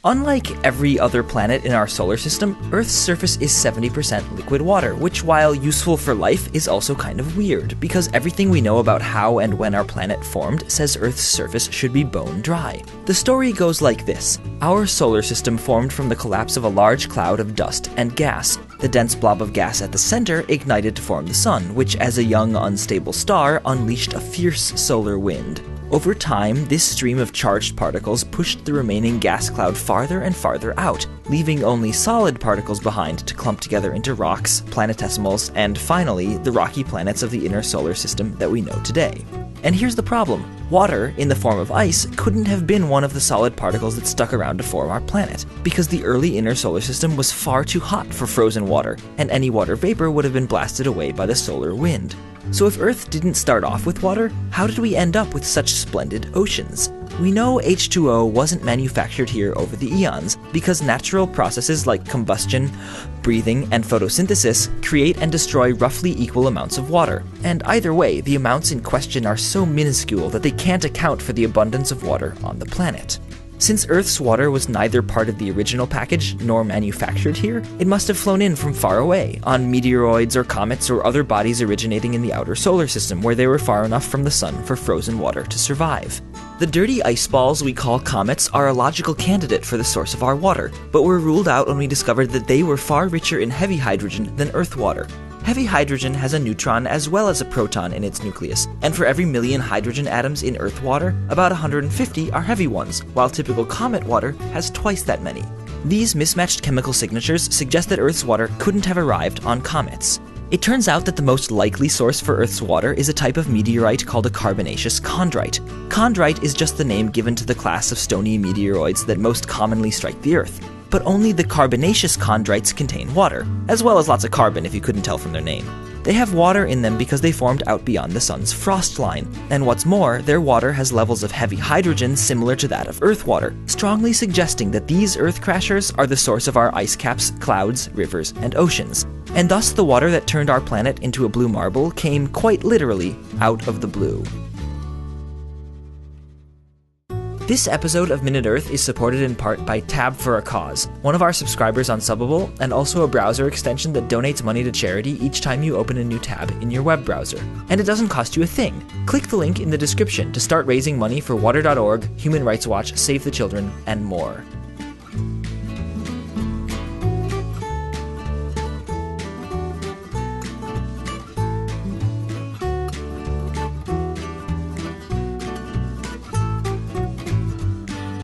Unlike every other planet in our solar system, Earth's surface is 70% liquid water, which, while useful for life, is also kind of weird, because everything we know about how and when our planet formed says Earth's surface should be bone dry. The story goes like this. Our solar system formed from the collapse of a large cloud of dust and gas. The dense blob of gas at the center ignited to form the sun, which, as a young, unstable star, unleashed a fierce solar wind. Over time, this stream of charged particles pushed the remaining gas cloud farther and farther out, leaving only solid particles behind to clump together into rocks, planetesimals, and finally, the rocky planets of the inner solar system that we know today. And here's the problem. Water, in the form of ice, couldn't have been one of the solid particles that stuck around to form our planet, because the early inner solar system was far too hot for frozen water, and any water vapor would have been blasted away by the solar wind. So if Earth didn't start off with water, how did we end up with such splendid oceans? We know H2O wasn't manufactured here over the eons, because natural processes like combustion, breathing, and photosynthesis create and destroy roughly equal amounts of water. And either way, the amounts in question are so minuscule that they can't account for the abundance of water on the planet. Since Earth's water was neither part of the original package nor manufactured here, it must have flown in from far away, on meteoroids or comets or other bodies originating in the outer solar system where they were far enough from the sun for frozen water to survive. The dirty ice balls we call comets are a logical candidate for the source of our water, but were ruled out when we discovered that they were far richer in heavy hydrogen than Earth water. Heavy hydrogen has a neutron as well as a proton in its nucleus, and for every million hydrogen atoms in Earth water, about 150 are heavy ones, while typical comet water has twice that many. These mismatched chemical signatures suggest that Earth's water couldn't have arrived on comets. It turns out that the most likely source for Earth's water is a type of meteorite called a carbonaceous chondrite. Chondrite is just the name given to the class of stony meteoroids that most commonly strike the Earth. But only the carbonaceous chondrites contain water, as well as lots of carbon if you couldn't tell from their name. They have water in them because they formed out beyond the sun's frost line, and what's more, their water has levels of heavy hydrogen similar to that of Earth water, strongly suggesting that these Earth crashers are the source of our ice caps, clouds, rivers, and oceans. And thus the water that turned our planet into a blue marble came quite literally out of the blue. This episode of Minute Earth is supported in part by Tab for a Cause, one of our subscribers on Subbable, and also a browser extension that donates money to charity each time you open a new tab in your web browser. And it doesn't cost you a thing. Click the link in the description to start raising money for Water.org, Human Rights Watch, Save the Children, and more.